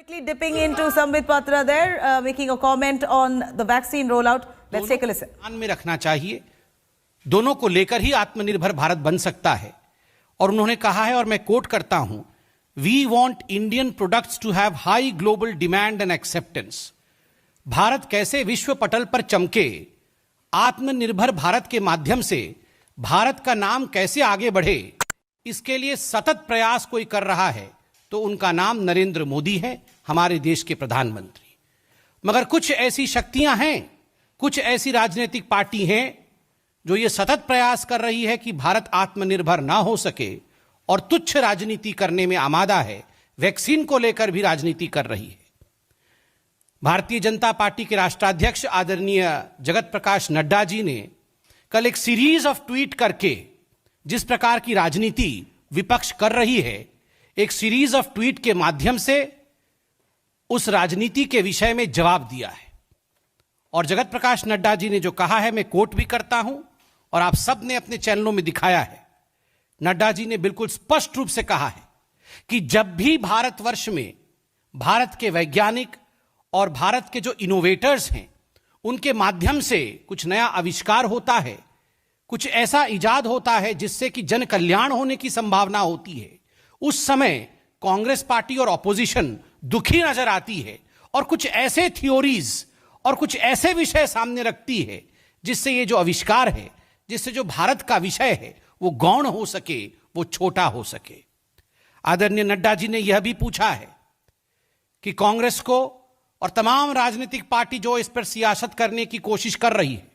Quickly dipping into Sambit Patra there, making a comment on the vaccine rollout. Let's take a listen. ध्यान में रखना चाहिए, दोनों को लेकर ही आत्मनिर्भर भारत बन सकता है। और उन्होंने कहा है, और मैं कोट करता हूं, we want Indian products to have high global demand and acceptance. Bharat कैसे विश्व पटल पर चमके, आत्मनिर्भर भारत के माध्यम से भारत का नाम कैसे आगे बढ़े, इसके लिए सतत प्रयास कोई कर रहा है तो उनका नाम नरेंद्र मोदी है, हमारे देश के प्रधानमंत्री। मगर कुछ ऐसी शक्तियां हैं, कुछ ऐसी राजनीतिक पार्टी हैं जो ये सतत प्रयास कर रही है कि भारत आत्मनिर्भर ना हो सके और तुच्छ राजनीति करने में आमादा है। वैक्सीन को लेकर भी राजनीति कर रही है। भारतीय जनता पार्टी के राष्ट्राध्यक्ष आदरणीय जगत प्रकाश नड्डा जी ने कल एक सीरीज ऑफ ट्वीट करके जिस प्रकार की राजनीति विपक्ष कर रही है, एक सीरीज ऑफ ट्वीट के माध्यम से उस राजनीति के विषय में जवाब दिया है। और जगत प्रकाश नड्डा जी ने जो कहा है, मैं कोट भी करता हूं और आप सब ने अपने चैनलों में दिखाया है। नड्डा जी ने बिल्कुल स्पष्ट रूप से कहा है कि जब भी भारतवर्ष में भारत के वैज्ञानिक और भारत के जो इनोवेटर्स हैं उनके माध्यम से कुछ नया आविष्कार होता है, कुछ ऐसा इजाद होता है जिससे कि जन कल्याण होने की संभावना होती है, उस समय कांग्रेस पार्टी और ऑपोजिशन दुखी नजर आती है और कुछ ऐसे थ्योरीज और कुछ ऐसे विषय सामने रखती है जिससे ये जो आविष्कार है, जिससे जो भारत का विषय है वो गौण हो सके, वो छोटा हो सके। आदरणीय नड्डा जी ने यह भी पूछा है कि कांग्रेस को और तमाम राजनीतिक पार्टी जो इस पर सियासत करने की कोशिश कर रही है,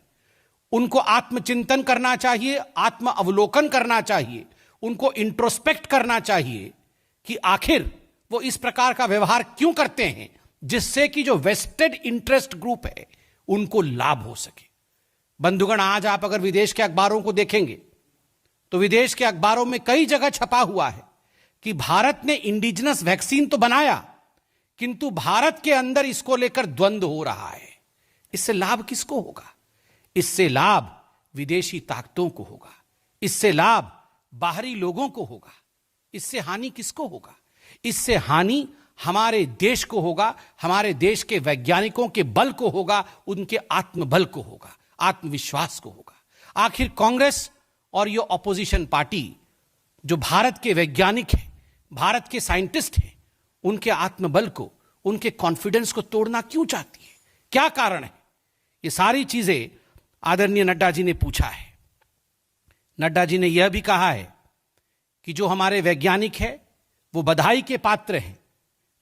उनको आत्मचिंतन करना चाहिए, आत्म अवलोकन करना चाहिए, उनको इंट्रोस्पेक्ट करना चाहिए कि आखिर वो इस प्रकार का व्यवहार क्यों करते हैं जिससे कि जो वेस्टेड इंटरेस्ट ग्रुप है उनको लाभ हो सके। बंधुगण, आज आप अगर विदेश के अखबारों को देखेंगे तो विदेश के अखबारों में कई जगह छपा हुआ है कि भारत ने इंडिजिनस वैक्सीन तो बनाया, किंतु भारत के अंदर इसको लेकर द्वंद्व हो रहा है। इससे लाभ किसको होगा? इससे लाभ विदेशी ताकतों को होगा, इससे लाभ बाहरी लोगों को होगा। इससे हानि किसको होगा? इससे हानि हमारे देश को होगा, हमारे देश के वैज्ञानिकों के बल को होगा, उनके आत्मबल को होगा, आत्मविश्वास को होगा। आखिर कांग्रेस और ये ऑपोजिशन पार्टी जो भारत के वैज्ञानिक हैं, भारत के साइंटिस्ट हैं, उनके आत्मबल को, उनके कॉन्फिडेंस को तोड़ना क्यों चाहती है? क्या कारण है? ये सारी चीजें आदरणीय नड्डा जी ने पूछा है। नड्डा जी ने यह भी कहा है कि जो हमारे वैज्ञानिक हैं वो बधाई के पात्र हैं।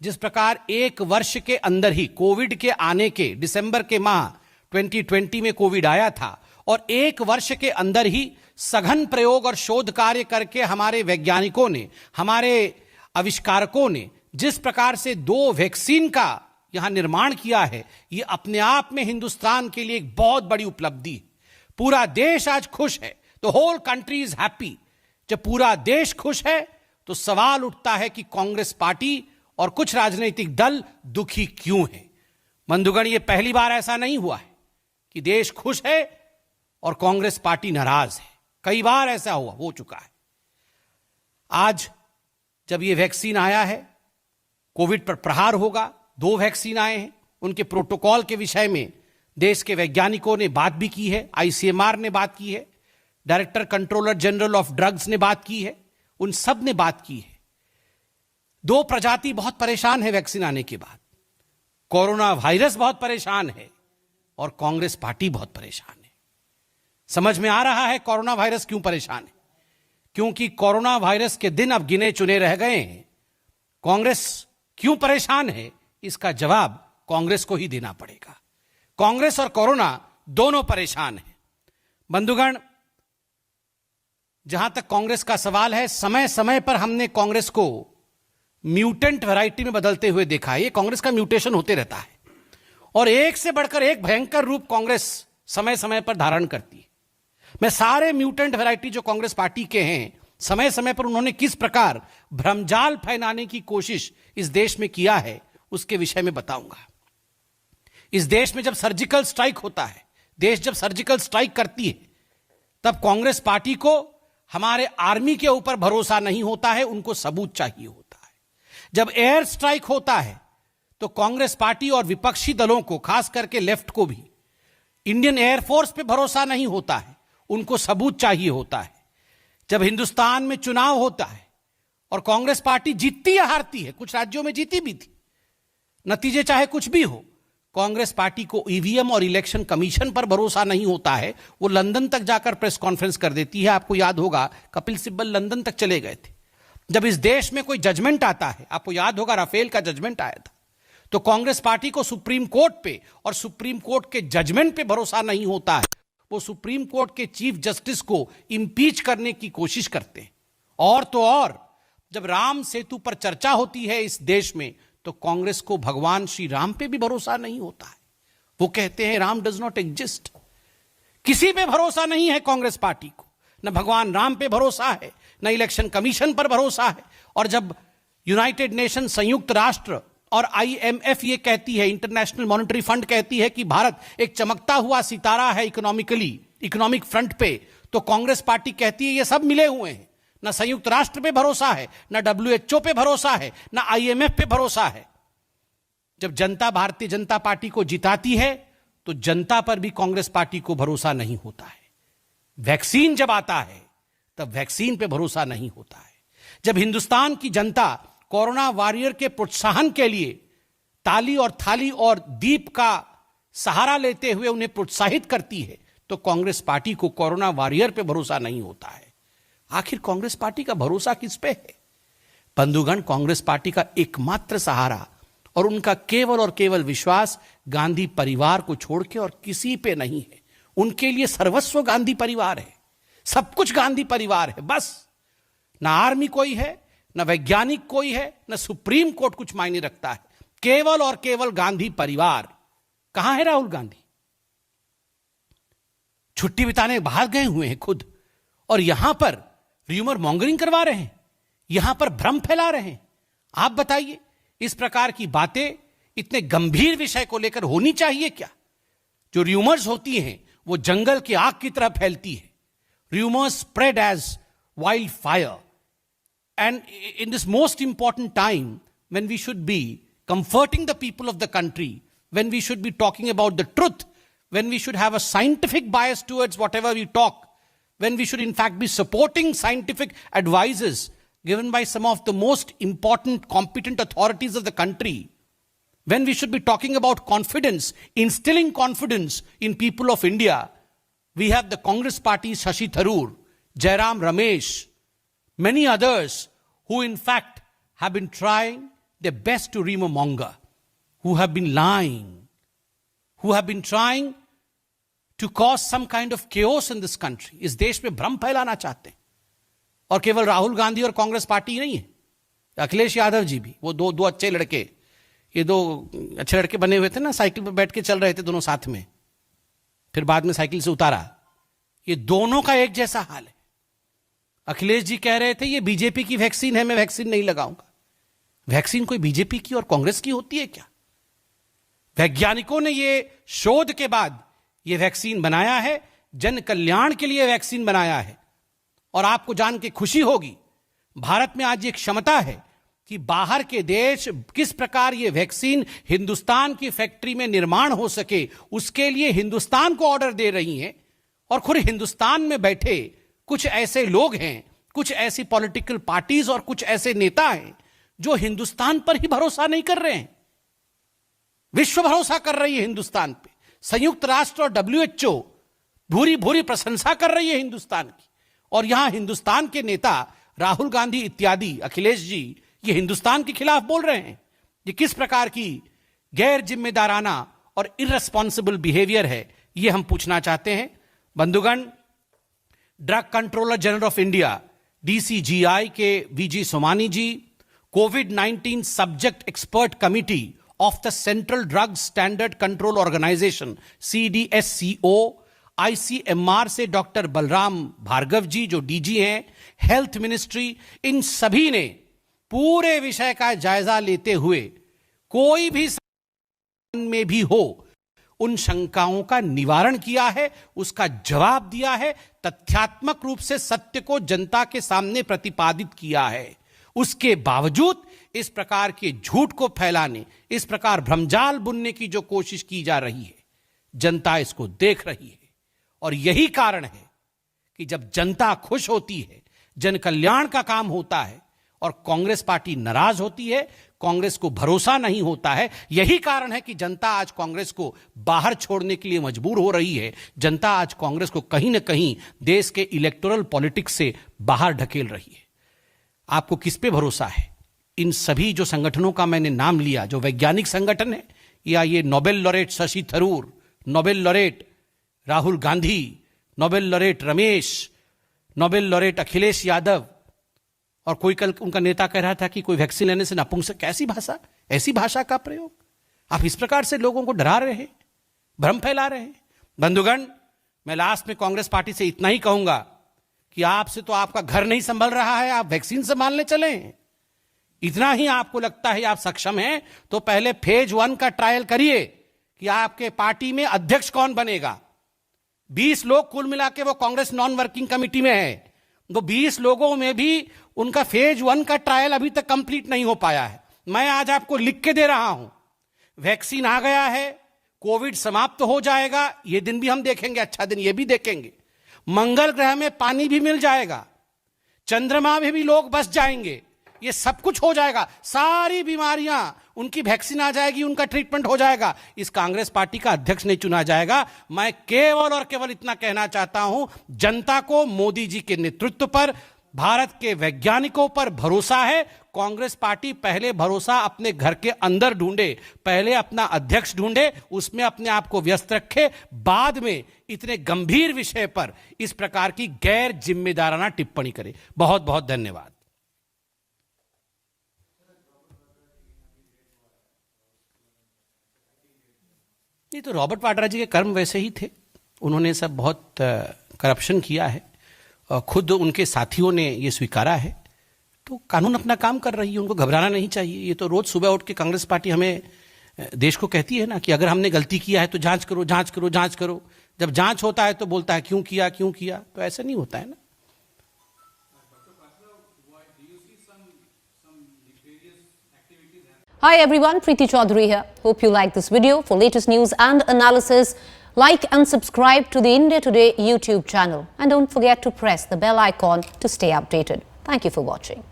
जिस प्रकार एक वर्ष के अंदर ही कोविड के आने के दिसंबर के माह 2020 में कोविड आया था और एक वर्ष के अंदर ही सघन प्रयोग और शोध कार्य करके हमारे वैज्ञानिकों ने, हमारे आविष्कारकों ने जिस प्रकार से 2 वैक्सीन का यहां निर्माण किया है, यह अपने आप में हिंदुस्तान के लिए एक बहुत बड़ी उपलब्धि है। पूरा देश आज खुश है, तो होल कंट्री इज हैप्पी। जब पूरा देश खुश है तो सवाल उठता है कि कांग्रेस पार्टी और कुछ राजनीतिक दल दुखी क्यों हैं? बंधुगण, यह पहली बार ऐसा नहीं हुआ है कि देश खुश है और कांग्रेस पार्टी नाराज है। कई बार ऐसा हो चुका है। आज जब यह वैक्सीन आया है, कोविड पर प्रहार होगा, 2 वैक्सीन आए हैं, उनके प्रोटोकॉल के विषय में देश के वैज्ञानिकों ने बात भी की है, आईसीएमआर ने बात की है, director controller general of drugs ने बात की है, उन सब ने बात की है। 2 प्रजाति बहुत परेशान है वैक्सीन आने के बाद। कोरोना वायरस बहुत परेशान है और कांग्रेस पार्टी बहुत परेशान है। समझ में आ रहा है कोरोना वायरस क्यों परेशान है? क्योंकि कोरोना वायरस के दिन अब गिने चुने रह गए हैं। कांग्रेस क्यों परेशान है, इसका जवाब कांग्रेस को ही देना पड़ेगा। कांग्रेस और कोरोना दोनों परेशान हैं। बंधुगण, जहां तक कांग्रेस का सवाल है, समय समय पर हमने कांग्रेस को म्यूटेंट वैरायटी में बदलते हुए देखा है। ये कांग्रेस का म्यूटेशन होते रहता है और एक से बढ़कर एक भयंकर रूप कांग्रेस समय समय पर धारण करती है। मैं सारे म्यूटेंट वैरायटी जो कांग्रेस पार्टी के हैं, समय समय पर उन्होंने किस प्रकार भ्रमजाल फैलाने की कोशिश इस देश में किया है, उसके विषय में बताऊंगा। इस देश में जब सर्जिकल स्ट्राइक होता है, देश जब सर्जिकल स्ट्राइक करती है, तब कांग्रेस पार्टी को हमारे आर्मी के ऊपर भरोसा नहीं होता है, उनको सबूत चाहिए होता है। जब एयर स्ट्राइक होता है तो कांग्रेस पार्टी और विपक्षी दलों को, खास करके लेफ्ट को भी, इंडियन एयरफोर्स पे भरोसा नहीं होता है। उनको सबूत चाहिए होता है। जब हिंदुस्तान में चुनाव होता है और कांग्रेस पार्टी जीतती या हारती है, कुछ राज्यों में जीती भी थी, नतीजे चाहे कुछ भी हो, कांग्रेस पार्टी को ईवीएम और इलेक्शन कमीशन पर भरोसा नहीं होता है। वो लंदन तक जाकर प्रेस कॉन्फ्रेंस कर देती है। आपको याद होगा कपिल सिब्बल लंदन तक चले गए थे। जब इस देश में कोई जजमेंट आता है, आपको याद होगा राफेल का जजमेंट आया था, तो कांग्रेस पार्टी को सुप्रीम कोर्ट पे और सुप्रीम कोर्ट के जजमेंट पे भरोसा नहीं होता है। वो सुप्रीम कोर्ट के चीफ जस्टिस को इंपीच करने की कोशिश करते हैं। और तो और जब राम सेतु पर चर्चा होती है इस देश में, तो कांग्रेस को भगवान श्री राम पे भी भरोसा नहीं होता है। वो कहते हैं राम डज नॉट एग्जिस्ट। किसी पे भरोसा नहीं है कांग्रेस पार्टी को, न भगवान राम पे भरोसा है, न इलेक्शन कमीशन पर भरोसा है। और जब यूनाइटेड नेशन, संयुक्त राष्ट्र और आईएमएफ ये कहती है, इंटरनेशनल मॉनेटरी फंड कहती है कि भारत एक चमकता हुआ सितारा है इकोनॉमिक फ्रंट पे, तो कांग्रेस पार्टी कहती है ये सब मिले हुए हैं। ना संयुक्त राष्ट्र पे भरोसा है, ना WHO पे भरोसा है, ना IMF पे भरोसा है। जब जनता भारतीय जनता पार्टी को जिताती है तो जनता पर भी कांग्रेस पार्टी को भरोसा नहीं होता है। वैक्सीन जब आता है तब वैक्सीन पे भरोसा नहीं होता है। जब हिंदुस्तान की जनता कोरोना वॉरियर के प्रोत्साहन के लिए ताली और थाली और दीप का सहारा लेते हुए उन्हें प्रोत्साहित करती है, तो कांग्रेस पार्टी को कोरोना वॉरियर पे भरोसा नहीं होता है। आखिर कांग्रेस पार्टी का भरोसा किस पे है? बंधुगण, कांग्रेस पार्टी का एकमात्र सहारा और उनका केवल और केवल विश्वास गांधी परिवार को छोड़ के और किसी पे नहीं है। उनके लिए सर्वस्व गांधी परिवार है, सब कुछ गांधी परिवार है। बस ना आर्मी कोई है, ना वैज्ञानिक कोई है, ना सुप्रीम कोर्ट कुछ मायने रखता है, केवल और केवल गांधी परिवार। कहां है राहुल गांधी? छुट्टी बिताने बाहर गए हुए हैं खुद, और यहां पर र्यूमर मॉन्गरिंग करवा रहे हैं, यहां पर भ्रम फैला रहे हैं। आप बताइए, इस प्रकार की बातें इतने गंभीर विषय को लेकर होनी चाहिए क्या? जो र्यूमर्स होती हैं वो जंगल की आग की तरह फैलती है। Rumours spread as wild fire, and in this most important time when we should be comforting the people of the country, when we should be talking about the truth, when we should have a scientific bias towards whatever we talk, when we should in fact be supporting scientific advices given by some of the most important competent authorities of the country, when we should be talking about confidence, instilling confidence in people of India, we have the Congress party, Shashi Tharoor, Jairam Ramesh, many others who in fact have been trying their best to rumor-monger, who have been lying, who have been trying to cause some kind of chaos in this country. इस देश में भ्रम फैलाना चाहते हैं। और केवल राहुल गांधी और कांग्रेस पार्टी नहीं है, अखिलेश यादव जी भी, वो दो अच्छे लड़के, ये दो अच्छे लड़के बने हुए थे ना, साइकिल पर बैठ के चल रहे थे दोनों साथ में, फिर बाद में साइकिल से उतारा। ये दोनों का एक जैसा हाल है। अखिलेश जी कह रहे थे ये बीजेपी की वैक्सीन है, मैं वैक्सीन नहीं लगाऊंगा। वैक्सीन कोई बीजेपी की और कांग्रेस की होती है क्या? वैज्ञानिकों ने ये शोध के बाद ये वैक्सीन बनाया है, जन कल्याण के लिए वैक्सीन बनाया है। और आपको जान के खुशी होगी, भारत में आज ये क्षमता है कि बाहर के देश किस प्रकार ये वैक्सीन हिंदुस्तान की फैक्ट्री में निर्माण हो सके, उसके लिए हिंदुस्तान को ऑर्डर दे रही हैं। और खुद हिंदुस्तान में बैठे कुछ ऐसे लोग हैं, कुछ ऐसी पॉलिटिकल पार्टीज और कुछ ऐसे नेता हैं जो हिंदुस्तान पर ही भरोसा नहीं कर रहे हैं। विश्व भरोसा कर रही है हिंदुस्तान पे। संयुक्त राष्ट्र और WHO भूरी भूरी प्रशंसा कर रही है हिंदुस्तान की, और यहां हिंदुस्तान के नेता राहुल गांधी इत्यादि, अखिलेश जी, ये हिंदुस्तान के खिलाफ बोल रहे हैं। ये किस प्रकार की गैर जिम्मेदाराना और इररिस्पॉन्सिबल बिहेवियर है, ये हम पूछना चाहते हैं। बंधुगण, drug controller general of India DCGI के VG Somani ji, COVID-19 subject expert committee of the Central Drug Standard Control Organization CDSCO, ICMR से डॉक्टर बलराम भार्गव जी जो DG हैं, हेल्थ मिनिस्ट्री, इन सभी ने पूरे विषय का जायजा लेते हुए कोई भी में भी हो उन शंकाओं का निवारण किया है, उसका जवाब दिया है, तथ्यात्मक रूप से सत्य को जनता के सामने प्रतिपादित किया है। उसके बावजूद इस प्रकार के झूठ को फैलाने, इस प्रकार भ्रमजाल बुनने की जो कोशिश की जा रही है, जनता इसको देख रही है। और यही कारण है कि जब जनता खुश होती है, जन कल्याण का काम होता है और कांग्रेस पार्टी नाराज होती है, कांग्रेस को भरोसा नहीं होता है, यही कारण है कि जनता आज कांग्रेस को बाहर छोड़ने के लिए मजबूर हो रही है। जनता आज कांग्रेस को कहीं ना कहीं देश के इलेक्टोरल पॉलिटिक्स से बाहर ढकेल रही है। आपको किस पे भरोसा है? इन सभी जो संगठनों का मैंने नाम लिया, जो वैज्ञानिक संगठन है, या ये Nobel laureate Shashi Tharoor, Nobel laureate Rahul Gandhi, Nobel laureate Ramesh, Nobel laureate Akhilesh Yadav, और कोई कल उनका नेता कह रहा था कि कोई वैक्सीन लेने से नपुंसक, कैसी भाषा, ऐसी भाषा का प्रयोग। आप इस प्रकार से लोगों को डरा रहे हैं, भ्रम फैला रहे हैं। बंधुगण, मैं लास्ट में कांग्रेस पार्टी से इतना ही कहूंगा कि आपसे तो आपका घर नहीं संभल रहा है, आप वैक्सीन संभालने चले हैं। इतना ही आपको लगता है आप सक्षम हैं तो पहले फेज 1 का ट्रायल करिए कि आपके पार्टी में अध्यक्ष कौन बनेगा। 20 लोग कुल मिला के वो कांग्रेस नॉन वर्किंग कमेटी में है, तो 20 लोगों में भी उनका फेज 1 का ट्रायल अभी तक कंप्लीट नहीं हो पाया है। मैं आज आपको लिख के दे रहा हूं, वैक्सीन आ गया है, कोविड समाप्त हो जाएगा, ये दिन भी हम देखेंगे, अच्छा दिन ये भी देखेंगे। मंगल ग्रह में पानी भी मिल जाएगा, चंद्रमा में भी लोग बस जाएंगे, ये सब कुछ हो जाएगा। सारी बीमारियां, उनकी वैक्सीन आ जाएगी, उनका ट्रीटमेंट हो जाएगा। इस कांग्रेस पार्टी का अध्यक्ष नहीं चुना जाएगा। मैं केवल और केवल इतना कहना चाहता हूं, जनता को मोदी जी के नेतृत्व पर, भारत के वैज्ञानिकों पर भरोसा है। कांग्रेस पार्टी पहले भरोसा अपने घर के अंदर ढूंढे, पहले अपना अध्यक्ष ढूंढे, उसमें अपने आप को व्यस्त रखे, बाद में इतने गंभीर विषय पर इस प्रकार की गैर जिम्मेदाराना टिप्पणी करे। बहुत बहुत धन्यवाद। नहीं तो रॉबर्ट वाड्रा जी के कर्म वैसे ही थे, उन्होंने सब बहुत करप्शन किया है, खुद उनके साथियों ने ये स्वीकारा है, तो कानून अपना काम कर रही है, उनको घबराना नहीं चाहिए। ये तो रोज सुबह उठ के कांग्रेस पार्टी हमें, देश को कहती है ना कि अगर हमने गलती किया है तो जांच करो, जांच करो, जांच करो। जब जांच होता है तो बोलता है क्यों किया, क्यों किया, तो ऐसा नहीं होता है ना। Hi everyone, Preeti Chaudhary here. Hope you like this video. For latest news and analysis, like and subscribe to the India Today YouTube channel. And don't forget to press the bell icon to stay updated. Thank you for watching.